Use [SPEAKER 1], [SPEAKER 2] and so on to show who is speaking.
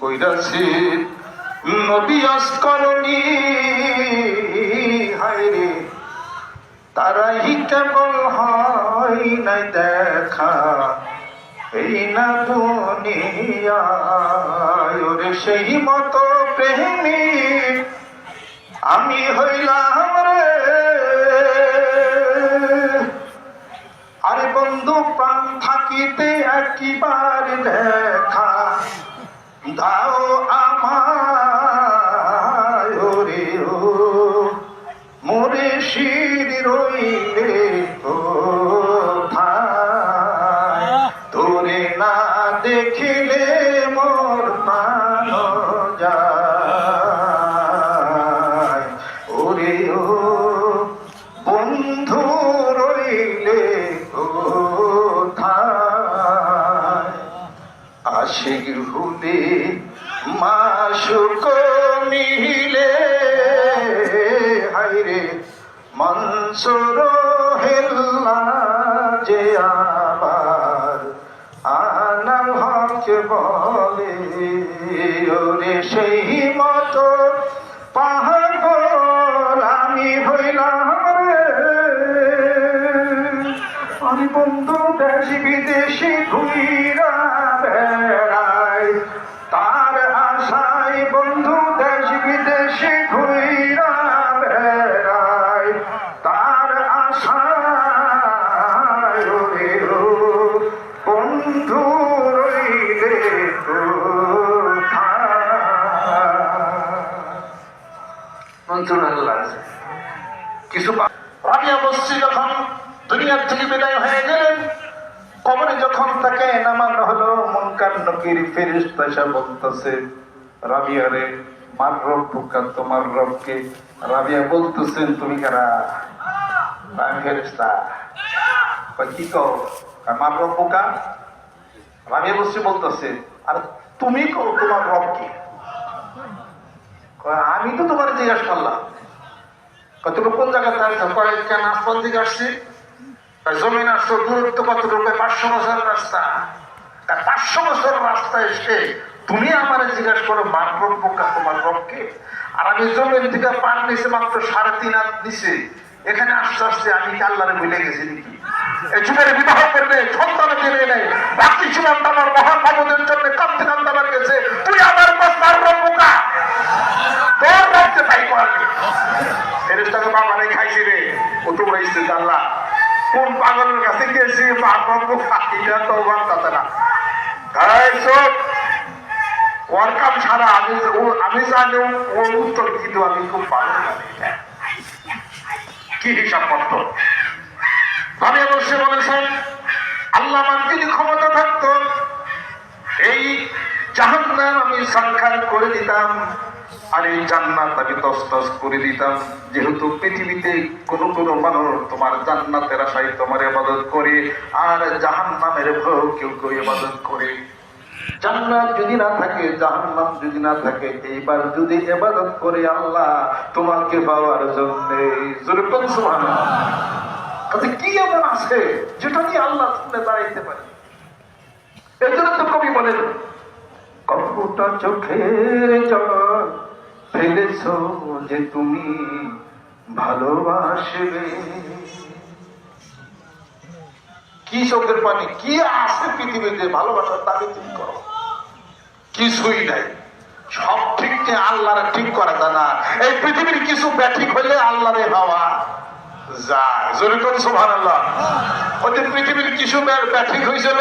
[SPEAKER 1] কইরাছে নবী আসকরণী হায়রে তারাই কেবল হয় নাই দেখা এই না দুনিয়ায় ওরে সেই মতো প্রেমিক আমি হইলাম রে। আরে বন্ধু প্রাণ থাকিতে একবার দেখা দাও আমায় ওরে ও মোরে শির রইলে কোথায় তোরে না দেখিলে মোর প্রাণ যায় ওরে ও বন্ধু রইলে কোথায় আশিক হুলে মাশুক মিলে হায়রে মনসুর হেল্লা যে আবার আনাল হক বলে ওরে সেই মতো পাগল আমি হইলাম রে। আমি বন্ধু দেশ বিদেশে ঘুইরা বেড়াই তার আশায় বন্ধু দেশ বিদেশে ঘুইরা বেড়াই তার আশায় ওরে ও বন্ধু রইলে কোথায় লাগছে কিছু রাবিয়া বসছি যখন দুনিয়ার থেকে বিদায় হয়ে গেলেন কবরে যখন তাকে নামানো হলো মুনকার নকির ফেরেশতা এসে বলতেছে রাবিয়া রে মার রব পোকা তোমার রবকে। রাবিয়া বলতেছেন তুমি কারা? আমি ফেরেশতা। কি কও? মার রব পোকা। রাবিয়া বসছি বলতেছে আর তুমি কও তোমার রব কি? আমি তো তোমার জিজ্ঞাসা করলাম তুমি কোন জায়গায় থাকছো? কেন আসমান দিকে আসছি? জমিন আসছো দূরত্ব কতটুকু? 500 বছর রাস্তা। 500 বছর রাস্তা এসে তুমি আমার জিজ্ঞাসা করো মার রব পোকা তোমার রবকে? আর আমি জমিন থেকে পার নিচে মাত্র 3.5 হাত নিচে এখানে আসতে আসতে আমি কি আল্লাহরে ভুলে গেছি নাকি? এই যুগের বিবাহ করবে সন্তান জেনে নেই বাকি জীবন আমার মহান মানবের জন্য কাঁদতে কাঁদতে আমার গেছে। তুই আমার মার রব পোকা তোর রবকে পাই করাবি। ফেরেশতাকে বাবা রে খাইছি রে ও তোমরা ইচ্ছে আল্লাহ কোন পাগলের কাছে গেছি মার রব পোকা এটা তো বার্তাতে না ওর কাম ছাড়া আমি জানি ওর উত্তর কিন্তু আমি খুব ভালো জানি কি হিসাব করত। আমি অবশ্যই বলেছেন আল্লাহ মান যদি ক্ষমতা থাকতো এই জাহান্নাম আমি সাক্ষাৎ করে দিতাম আর এই জান্নাত আমি তসতস করে দিতাম। যেহেতু পৃথিবীতে কোন মানুষ তোমার জান্নাতের আশায় তোমার ইবাদত করে আর জাহান্নামের ভয় কেউ কেউ ইবাদত করে। জান্নাত যদি না থাকে জাহান্নাম যদি না থাকে এইবার যদি ইবাদত করে আল্লাহ তোমাকে পাওয়ার জন্য জোরে বলুন সুবহানাল্লাহ। কাজে কি এমন আছে যেটা নিয়ে আল্লাহ সামনে দাঁড়াইতে পারে? এর জন্য তো কবি বলেন কতটা চোখের জল ফেলেছো যে তুমি ভালোবাসবে। কি চোখের পানি কি আছে পৃথিবীতে ভালোবাসার দাবি তুমি করো? কিছুই নাই। সব ঠিক আল্লাহরে ঠিক করা যায় না। এই পৃথিবীর কিছু ব্যাঠিক হইলে আল্লাহরে ভাবা যায়। জোরে করে সুবহানাল্লাহ। ওই পৃথিবীর কিছু ব্যাঠিক হয়েছিল